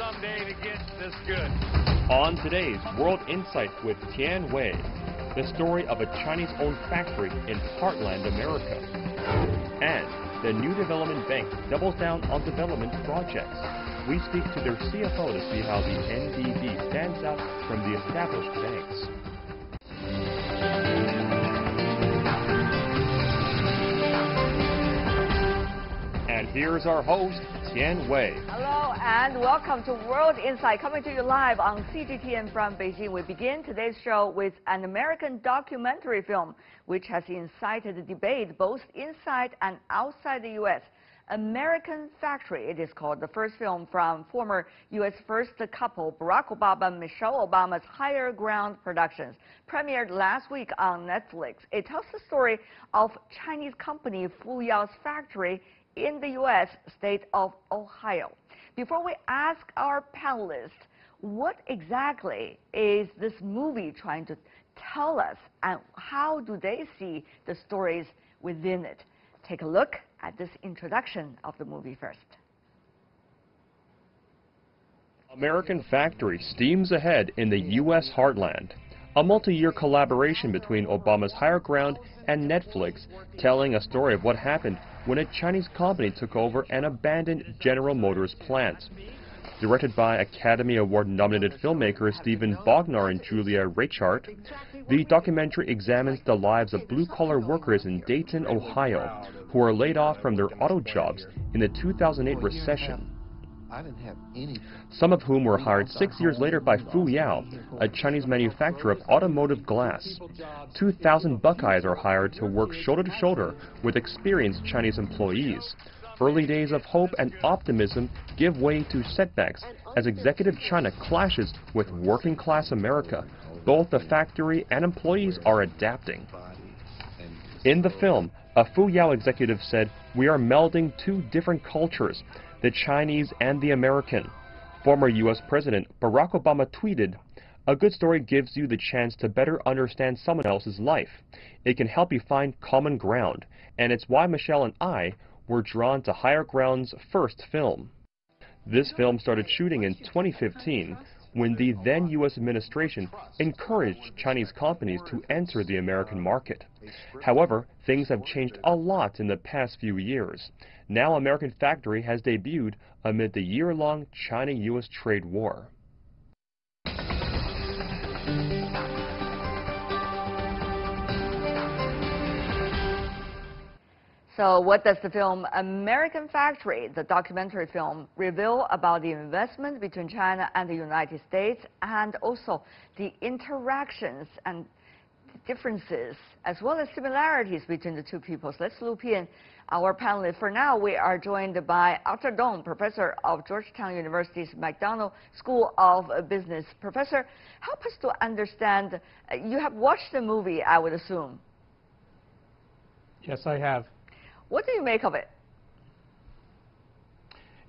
someday to get this good. On today's World Insight with Tian Wei, the story of a Chinese-owned factory in heartland America. And the New Development Bank doubles down on development projects. We speak to their CFO to see how the NDB stands out from the established banks. And here's our host, Tian Wei. Hello and welcome to World Insight, coming to you live on CGTN from Beijing. We begin today's show with an American documentary film which has incited debate both inside and outside the U.S. American Factory, it is called, the first film from former U.S. first couple Barack Obama and Michelle Obama's Higher Ground Productions, premiered last week on Netflix. It tells the story of Chinese company Fuyao's factory in the U.S. state of Ohio. Before we ask our panelists, what exactly is this movie trying to tell us, and how do they see the stories within it? Take a look at this introduction of the movie first. American Factory steams ahead in the U.S. heartland. A multi-year collaboration between Obama's Higher Ground and Netflix, telling a story of what happened when a Chinese company took over an abandoned General Motors plant. Directed by Academy Award-nominated filmmakers Stephen Bognar and Julia Reichart, the documentary examines the lives of blue-collar workers in Dayton, Ohio, who were laid off from their auto jobs in the 2008 recession. Some of whom were hired 6 years later by Fuyao, a Chinese manufacturer of automotive glass. 2,000 Buckeyes are hired to work shoulder to shoulder with experienced Chinese employees. Early days of hope and optimism give way to setbacks as executive China clashes with working-class America. Both the factory and employees are adapting. In the film, a Fuyao executive said, "We are melding two different cultures, the Chinese and the American." Former U.S. President Barack Obama tweeted, "A good story gives you the chance to better understand someone else's life. It can help you find common ground, and it's why Michelle and I were drawn to Higher Ground's first film." This film started shooting in 2015 when the then U.S. administration encouraged Chinese companies to enter the American market. However, things have changed a lot in the past few years. Now American Factory has debuted amid the year-long China-U.S. trade war. So what does the film American Factory, the documentary film, reveal about the investment between China and the United States, and also the interactions and differences as well as similarities between the two peoples? Let's loop in our panelists. For now, we are joined by Arthur Dong, professor of Georgetown University's McDonough School of Business. Professor, help us to understand, you have watched the movie, I would assume. Yes, I have. What do you make of it?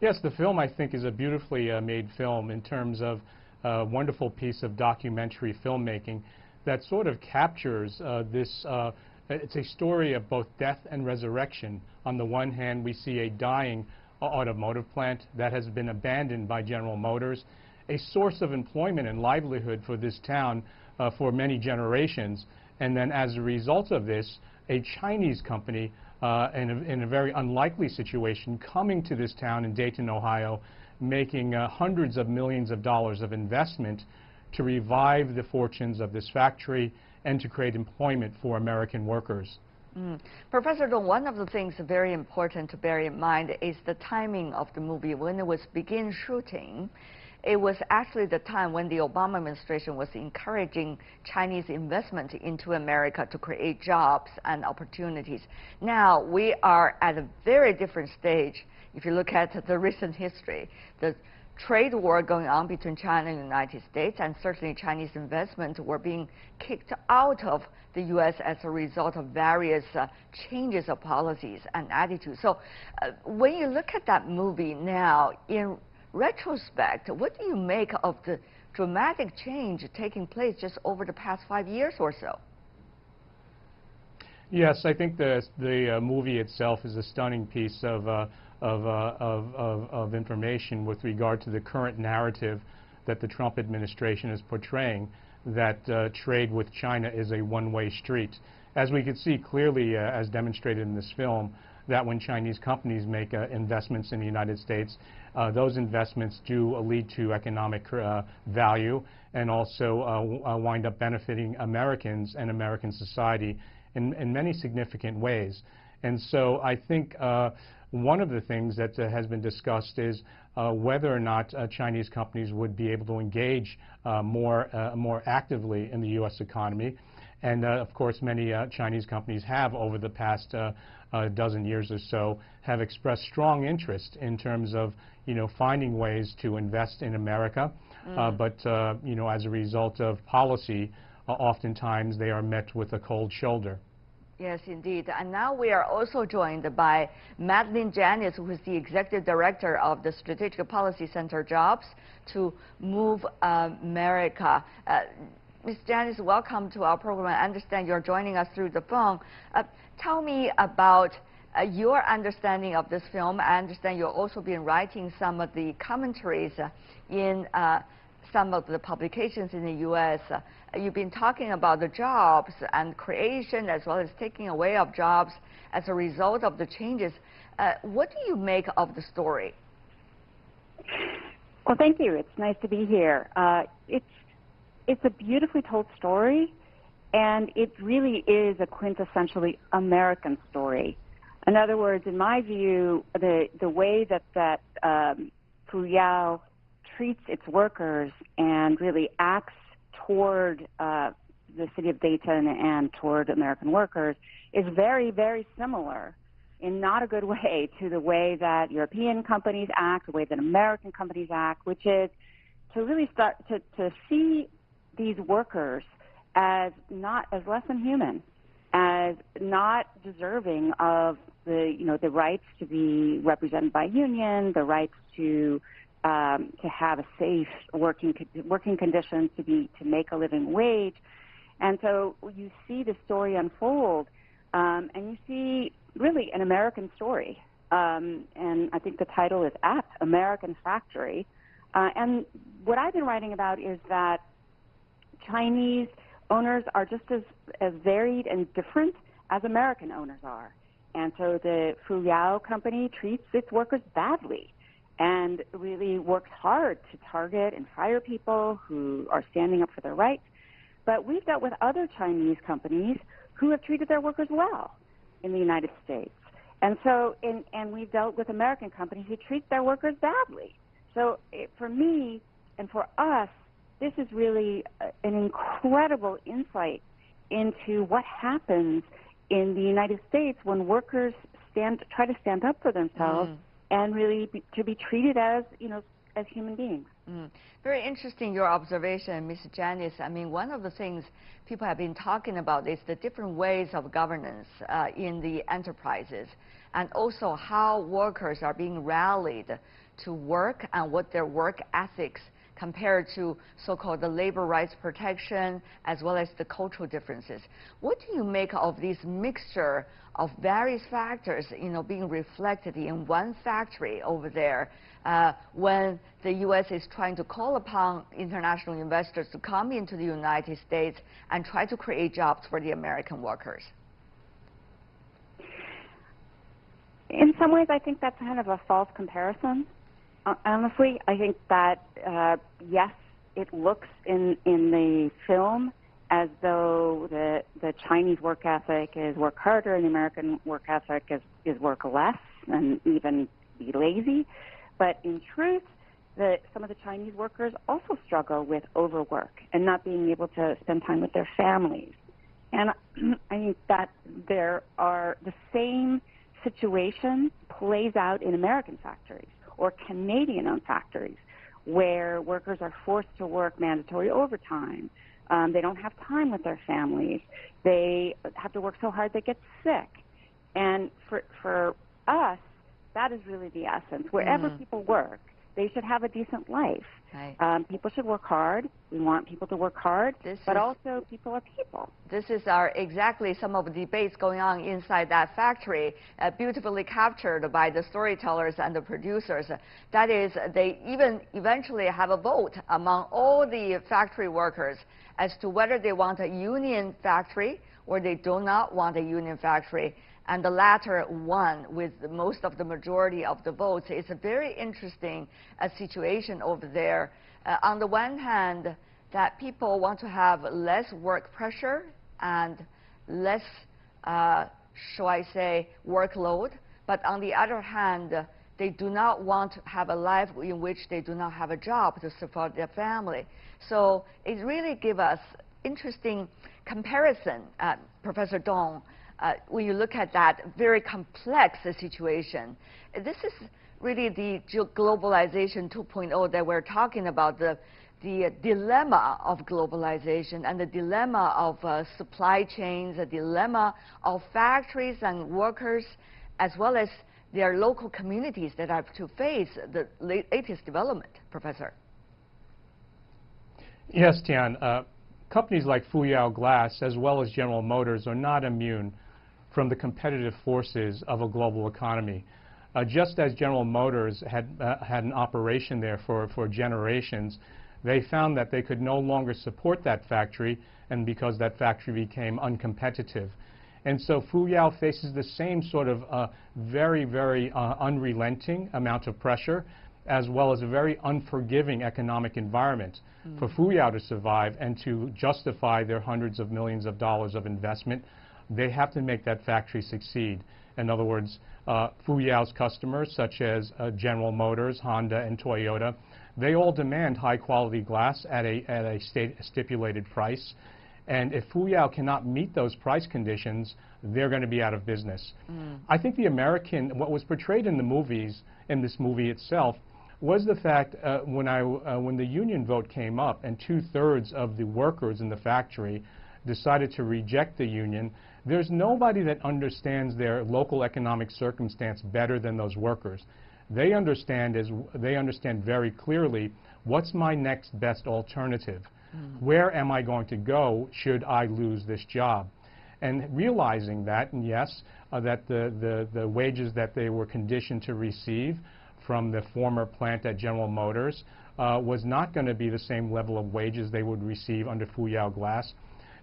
Yes, the film, I think, is a beautifully made film in terms of a wonderful piece of documentary filmmaking that sort of captures this. It's a story of both death and resurrection. On the one hand, we see a dying automotive plant that has been abandoned by General Motors, a source of employment and livelihood for this town for many generations. And then as a result of this, a Chinese company in a very unlikely situation coming to this town in Dayton, Ohio, making hundreds of millions of dollars of investment to revive the fortunes of this factory and to create employment for American workers. Professor Dong, one of the things very important to bear in mind is the timing of the movie. When it was begin shooting, it was actually the time when the Obama administration was encouraging Chinese investment into America to create jobs and opportunities. Now we are at a very different stage. If you look at the recent history, the trade war going on between China and the United States, and certainly Chinese investment were being kicked out of the U.S. as a result of various changes of policies and attitudes. So when you look at that movie now, in retrospect, what do you make of the dramatic change taking place just over the past 5 years or so? Yes, I think the movie itself is a stunning piece of of information with regard to the current narrative that the Trump administration is portraying, that trade with China is a one-way street. As we could see clearly, as demonstrated in this film, that when Chinese companies make investments in the United States, those investments do lead to economic value and also wind up benefiting Americans and American society in many significant ways. And so I think one of the things that has been discussed is whether or not Chinese companies would be able to engage more actively in the U.S. economy. And of course, many Chinese companies have, over the past dozen years or so, have expressed strong interest in terms of, finding ways to invest in America. But as a result of policy, oftentimes they are met with a cold shoulder. Yes, indeed. And now we are also joined by Madeline Janis, who is the Executive Director of the Strategic Policy Center Jobs to Move America. Ms. Janis, welcome to our program. I understand you're joining us through the phone. Tell me about your understanding of this film. I understand you've also been writing some of the commentaries in some of the publications in the U.S. You've been talking about the jobs and creation as well as taking away of jobs as a result of the changes. What do you make of the story? Well, thank you. It's nice to be here. It's a beautifully told story, and it really is a quintessentially American story. In other words, in my view, the way that Fuyao treats its workers and really acts toward the city of Dayton and toward American workers is very, very similar in not a good way to the way that European companies act, the way that American companies act, which is to really start to see these workers as less than human, as not deserving of the rights to be represented by union, the rights to have a safe working conditions, to make a living wage. And so you see the story unfold, and you see really an American story. And I think the title is apt, American Factory. And what I've been writing about is that Chinese owners are just as varied and different as American owners are. And so the Fuyao company treats its workers badly and really works hard to target and fire people who are standing up for their rights. But we've dealt with other Chinese companies who have treated their workers well in the United States. And so, and we've dealt with American companies who treat their workers badly. So for me and for us, this is really an incredible insight into what happens in the United States when workers try to stand up for themselves and really to be treated as human beings. Very interesting, your observation, Ms. Janis. I mean, one of the things people have been talking about is the different ways of governance in the enterprises, and also how workers are being rallied to work and what their work ethics compared to so-called the labor rights protection as well as the cultural differences. What do you make of this mixture of various factors, being reflected in one factory over there when the U.S. is trying to call upon international investors to come into the United States and try to create jobs for the American workers? In some ways, I think that's kind of a false comparison. Honestly, I think that, yes, it looks in the film as though the Chinese work ethic is work harder and the American work ethic is work less and even be lazy. But in truth, some of the Chinese workers also struggle with overwork and not being able to spend time with their families. And I think that the same situation plays out in American factories or Canadian-owned factories, where workers are forced to work mandatory overtime. They don't have time with their families. They have to work so hard they get sick. And for us, that is really the essence. Wherever people work, they should have a decent life. Right. People should work hard. We want people to work hard, but also people are people. This is exactly some of the debates going on inside that factory, beautifully captured by the storytellers and the producers. That is, they even eventually have a vote among all the factory workers as to whether they want a union factory or they do not want a union factory. And the latter won with most of the majority of the votes. It's a very interesting situation over there. On the one hand, that people want to have less work pressure and less, shall I say, workload. But on the other hand, they do not want to have a life in which they do not have a job to support their family. So it really gives us interesting comparison, Professor Dong. When you look at that very complex situation. This is really the globalization 2.0 that we're talking about, the dilemma of globalization and the dilemma of supply chains, the dilemma of factories and workers, as well as their local communities that have to face the latest development, Professor. Yes, Tian. Companies like Fuyao Glass, as well as General Motors, are not immune from the competitive forces of a global economy. Just as General Motors had an operation there for generations, they found that they could no longer support that factory, and because that factory became uncompetitive. And so Fuyao faces the same sort of very, very unrelenting amount of pressure, as well as a very unforgiving economic environment for Fuyao to survive and to justify their hundreds of millions of dollars of investment. They have to make that factory succeed. In other words, Fuyao's customers, such as General Motors, Honda, and Toyota, they all demand high-quality glass at a stipulated price. And if Fuyao cannot meet those price conditions, they're going to be out of business. I think what was portrayed in the movies, in this movie itself, was the fact when the union vote came up and 2/3 of the workers in the factory decided to reject the union, there's nobody that understands their local economic circumstance better than those workers. They understand very clearly, what's my next best alternative? Where am I going to go should I lose this job? And realizing that, and yes, that the wages that they were conditioned to receive from the former plant at General Motors was not going to be the same level of wages they would receive under Fuyao Glass.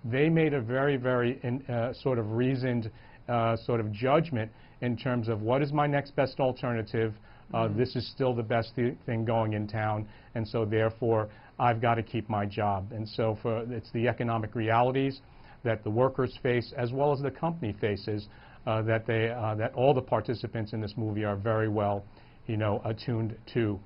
They made a very, very sort of reasoned sort of judgment in terms of what is my next best alternative. This is still the best thing going in town, and so therefore I've got to keep my job. And so it's the economic realities that the workers face as well as the company faces that all the participants in this movie are very well, attuned to.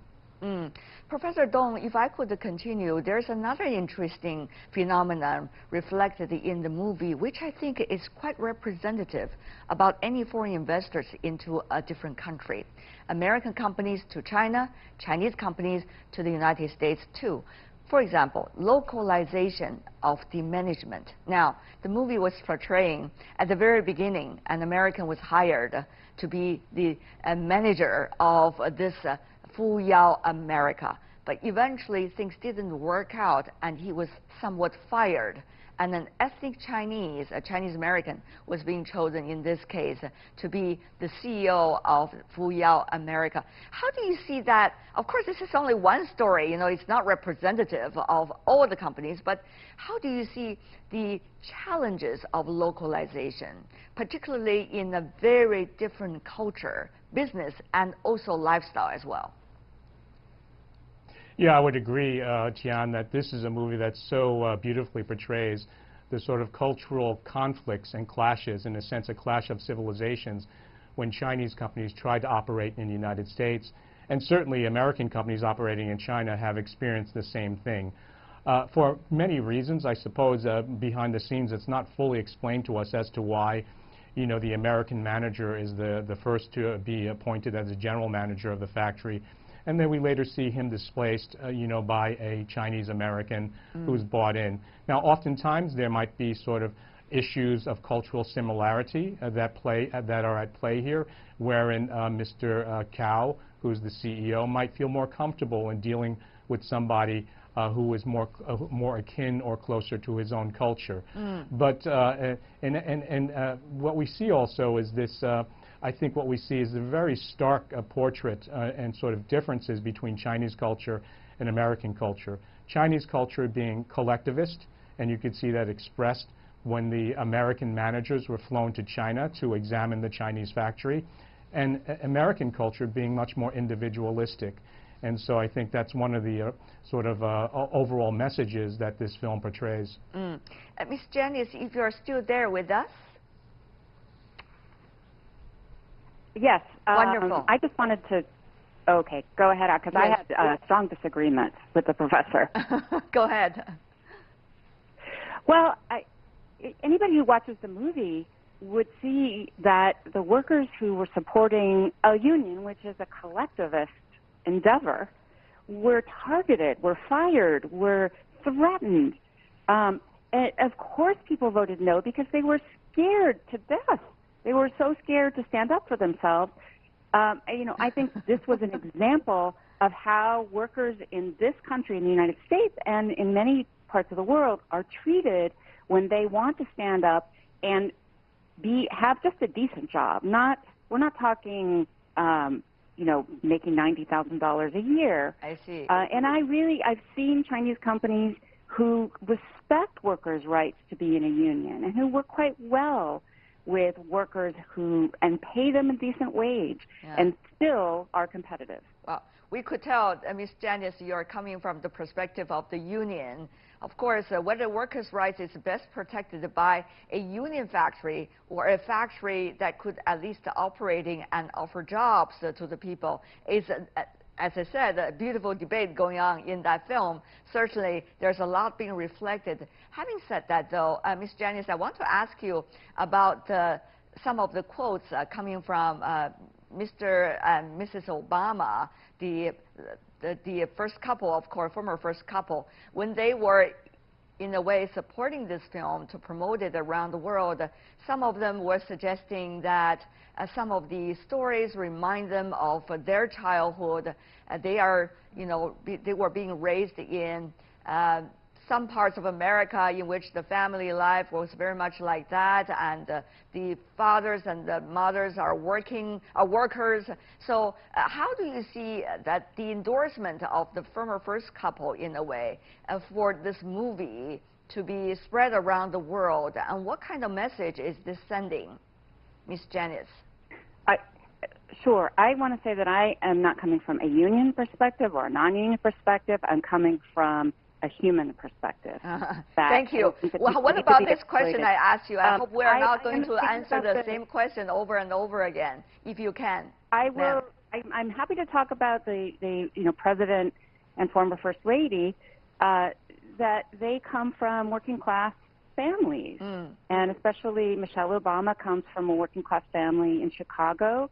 Professor Dong, if I could continue, there's another interesting phenomenon reflected in the movie, which I think is quite representative about any foreign investors into a different country. American companies to China, Chinese companies to the United States too. For example, localization of the management. Now, the movie was portraying at the very beginning, an American was hired to be the manager of this Fuyao America. But eventually things didn't work out and he was somewhat fired. And an ethnic Chinese, a Chinese American, was being chosen in this case to be the CEO of Fuyao America. How do you see that? Of course, this is only one story. It's not representative of all the companies. But how do you see the challenges of localization, particularly in a very different culture, business, and also lifestyle as well? Yeah, I would agree, Tian, that this is a movie that so beautifully portrays the sort of cultural conflicts and clashes, in a sense, a clash of civilizations when Chinese companies tried to operate in the United States. And certainly American companies operating in China have experienced the same thing. For many reasons, I suppose, behind the scenes, it's not fully explained to us as to why the American manager is the first to be appointed as a general manager of the factory. And then we later see him displaced, by a Chinese American who's bought in. Now, oftentimes there might be sort of, issues of cultural similarity that are at play here, wherein Mr. Cao, who's the CEO, might feel more comfortable in dealing with somebody who is more akin or closer to his own culture. But what we see also is this. I think what we see is a very stark portrait and sort of differences between Chinese culture and American culture. Chinese culture being collectivist, and you could see that expressed when the American managers were flown to China to examine the Chinese factory, and American culture being much more individualistic. And so I think that's one of the sort of overall messages that this film portrays. Ms. Janice, if you're still there with us. Yes. Wonderful. I just wanted to, okay, go ahead, because Yes. I had a strong disagreement with the professor. Go ahead. Well, anybody who watches the movie would see that the workers who were supporting a union, which is a collectivist endeavor, were targeted, were fired, were threatened. And of course people voted no because they were scared to death. They were so scared to stand up for themselves. I think this was an example of how workers in this country, in the United States, and in many parts of the world, are treated when they want to stand up and have just a decent job. We're not talking, making $90,000 a year. I see. And I've seen Chinese companies who respect workers' rights to be in a union and who work quite well with workers and pay them a decent wage and still are competitive. Well, we could tell, Ms. Janice, you're coming from the perspective of the union. Of course, whether workers' rights is best protected by a union factory or a factory that could at least operating and offer jobs to the people is, as I said, a beautiful debate going on in that film. Certainly, there's a lot being reflected. Having said that, though, Ms. Janice, I want to ask you about some of the quotes coming from Mr. and Mrs. Obama, the first couple, of course, former first couple, when they were, in a way, supporting this film to promote it around the world. Some of them were suggesting that some of the stories remind them of their childhood. They were being raised in some parts of America in which the family life was very much like that, and the fathers and the mothers are workers. So how do you see that the endorsement of the former first couple, in a way, for this movie to be spread around the world, and what kind of message is this sending, Ms. Janice? Sure. I want to say that I am not coming from a union perspective or a non-union perspective. I'm coming from a human perspective. Thank you. Well, what about this question I asked you? I hope we are not going to answer the same question over and over again, if you can. I will. I'm happy to talk about the president and former first lady, that they come from working class families, and especially Michelle Obama comes from a working class family in Chicago,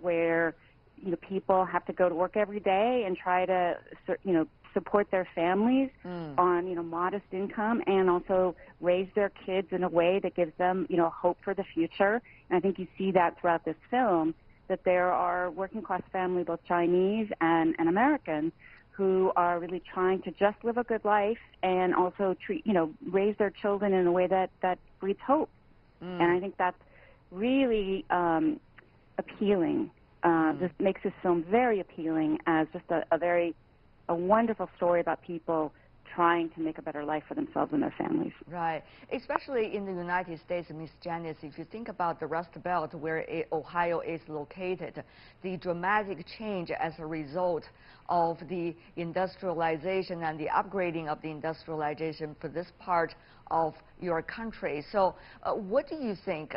where people have to go to work every day and try to support their families on modest income, and also raise their kids in a way that gives them hope for the future. And I think you see that throughout this film, that there are working class families, both Chinese and American, who are really trying to just live a good life and also raise their children in a way that breeds hope. And I think that's really appealing. This makes this film very appealing as just a wonderful story about people trying to make a better life for themselves and their families. Right. Especially in the United States, Ms. Janice, if you think about the Rust Belt where Ohio is located, the dramatic change as a result of the industrialization and the upgrading of the industrialization for this part of your country. So what do you think?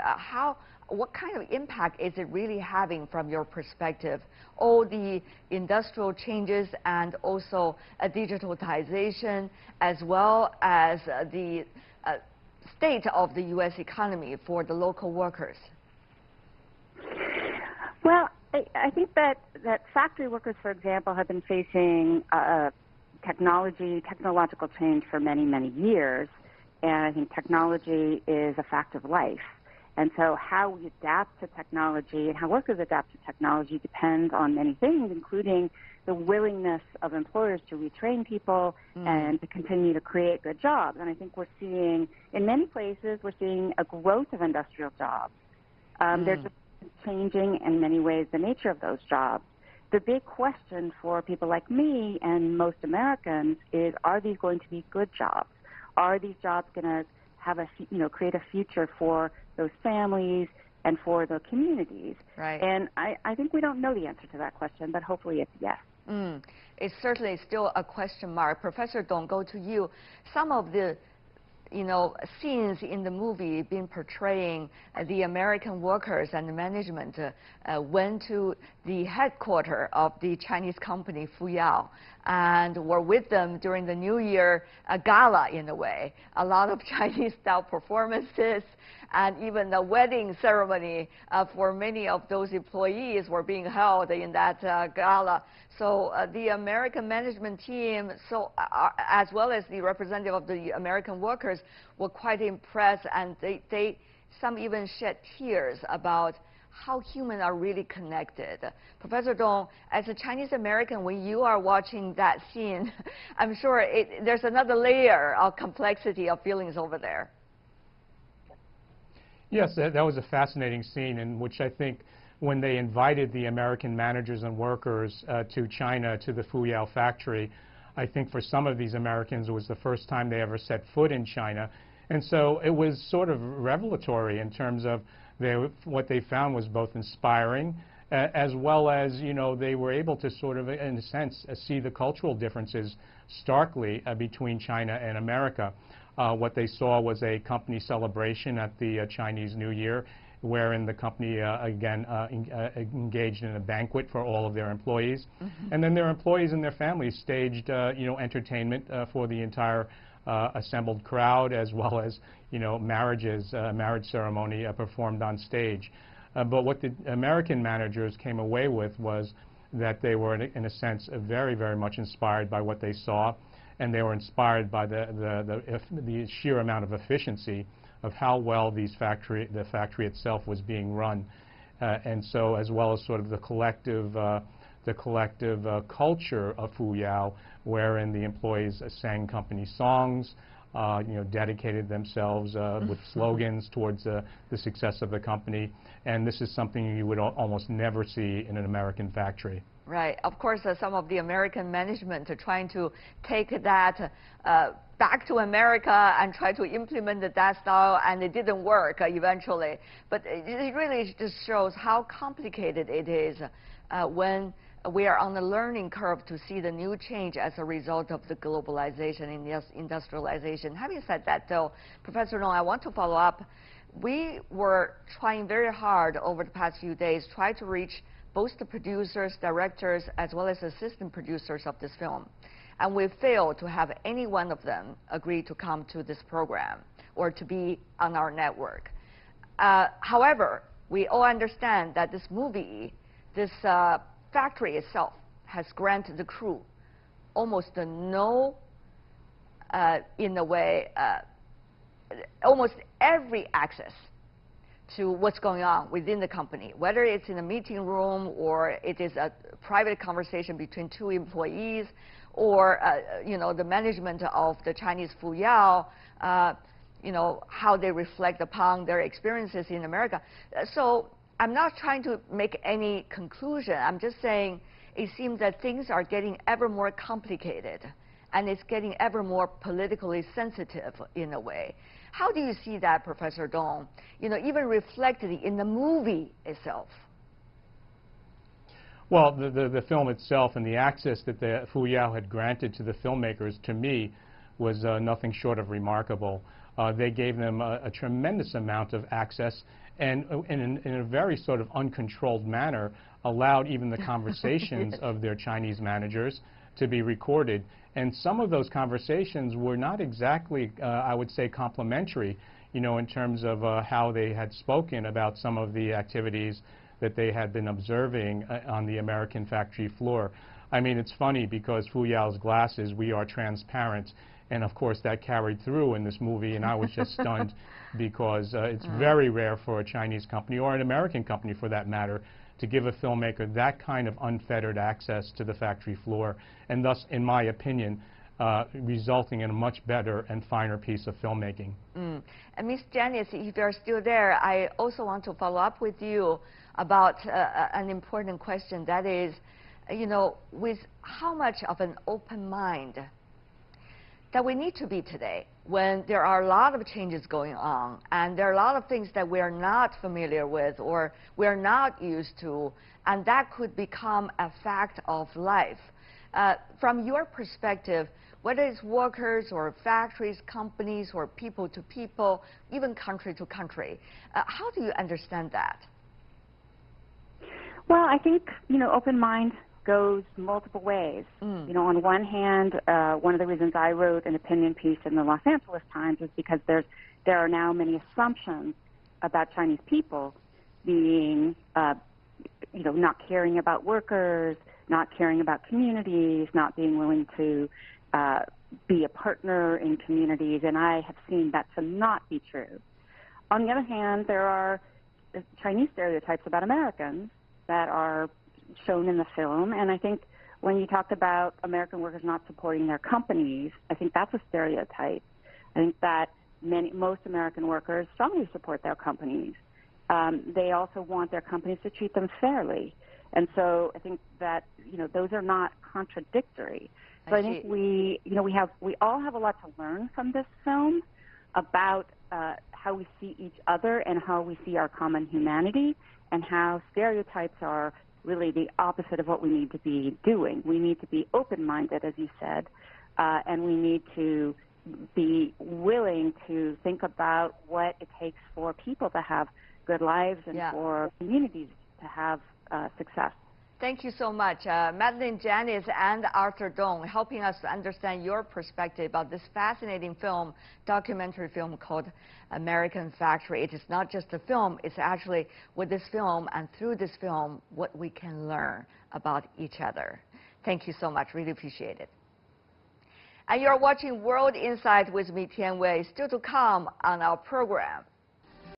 What kind of impact is it really having from your perspective? All the industrial changes and also digitalization, as well as the state of the U.S. economy for the local workers? Well, I think that factory workers, for example, have been facing technological change for many, many years. and I think technology is a fact of life. And so how we adapt to technology and how workers adapt to technology depends on many things, including the willingness of employers to retrain people and to continue to create good jobs. And I think we're seeing, in many places, we're seeing a growth of industrial jobs. They're just changing in many ways the nature of those jobs. The big question for people like me and most Americans is, are these going to be good jobs? Are these jobs going to have create a future for those families and for the communities? Right. And I think we don't know the answer to that question, but hopefully it's yes. It's certainly still a question mark. Professor Dong, go to you. Some of the scenes in the movie been portraying the American workers and the management went to the headquarters of the Chinese company Fuyao and were with them during the New Year gala in a way. A lot of Chinese-style performances and even the wedding ceremony for many of those employees were being held in that gala. So the American management team, as well as the representative of the American workers, were quite impressed, and some even shed tears about how humans are really connected. Professor Dong, as a Chinese American, when you are watching that scene, I'm sure there's another layer of complexity of feelings over there. Yes, that was a fascinating scene in which I think when they invited the American managers and workers to China, to the Fuyao factory, I think for some of these Americans it was the first time they ever set foot in China. And so it was sort of revelatory in terms of what they found was both inspiring as well as, they were able to sort of, in a sense, see the cultural differences starkly between China and America. What they saw was a company celebration at the Chinese New Year, wherein the company, again, engaged in a banquet for all of their employees. And then their employees and their families staged, entertainment for the entire assembled crowd, as well as, marriage ceremony performed on stage. But what the American managers came away with was that they were, in a sense, very, very much inspired by what they saw, and they were inspired by the sheer amount of efficiency of how well the factory itself was being run, and so as well as sort of the collective culture of Fuyao, wherein the employees sang company songs, dedicated themselves with slogans towards the success of the company, and this is something you would almost never see in an American factory. Right. Of course, some of the American management are trying to take that back to America and try to implement that style, and it didn't work eventually. But it really just shows how complicated it is when we are on the learning curve to see the new change as a result of the globalization and industrialization. Having said that, though, Professor Dong, I want to follow up. We were trying very hard over the past few days, try to reach both the producers, directors, as well as assistant producers of this film. And we failed to have any one of them agree to come to this program or to be on our network. However, we all understand that this movie, this factory itself, has granted the crew almost almost every access to what's going on within the company, whether it's in a meeting room or it is a private conversation between two employees, or the management of the Chinese Fuyao, how they reflect upon their experiences in America. So I'm not trying to make any conclusion. I'm just saying it seems that things are getting ever more complicated, and it's getting ever more politically sensitive in a way. How do you see that, Professor Dong, even reflected in the movie itself? Well, the film itself and the access that the Fuyao had granted to the filmmakers, to me, was nothing short of remarkable. They gave them a tremendous amount of access, and in a very sort of uncontrolled manner, allowed even the conversations of their Chinese managers to be recorded. And some of those conversations were not exactly, I would say, complimentary, in terms of how they had spoken about some of the activities that they had been observing on the American factory floor. I mean, it's funny because Fu Yao's glasses, we are transparent, and of course that carried through in this movie, and I was just stunned because it's very rare for a Chinese company, or an American company for that matter, to give a filmmaker that kind of unfettered access to the factory floor, and thus, in my opinion, resulting in a much better and finer piece of filmmaking. And Ms. Janice, if you're still there, I also want to follow up with you about an important question. That is, you know, with how much of an open mind that we need to be today, when there are a lot of changes going on, and there are a lot of things that we're not familiar with or we're not used to, and that could become a fact of life. From your perspective, whether it's workers or factories, companies, or people to people, even country to country, how do you understand that? Well, I think, you know, open mind goes multiple ways. You know, on one hand, one of the reasons I wrote an opinion piece in the Los Angeles Times is because there are now many assumptions about Chinese people being, you know, not caring about workers, not caring about communities, not being willing to be a partner in communities, and I have seen that to not be true. On the other hand, there are Chinese stereotypes about Americans that are shown in the film, and I think when you talked about American workers not supporting their companies, I think that's a stereotype. I think that most American workers strongly support their companies. They also want their companies to treat them fairly, and so I think that, you know, those are not contradictory. So I think we all have a lot to learn from this film about how we see each other and how we see our common humanity, and how stereotypes are really the opposite of what we need to be doing. We need to be open-minded, as you said, and we need to be willing to think about what it takes for people to have good lives and for communities to have success. Thank you so much, Madeline Janice and Arthur Dong, helping us to understand your perspective about this fascinating film, documentary film called American Factory. It is not just a film, it's actually with this film and through this film what we can learn about each other. Thank you so much, really appreciate it. And you're watching World Insight with me, Tian Wei. Still to come on our program.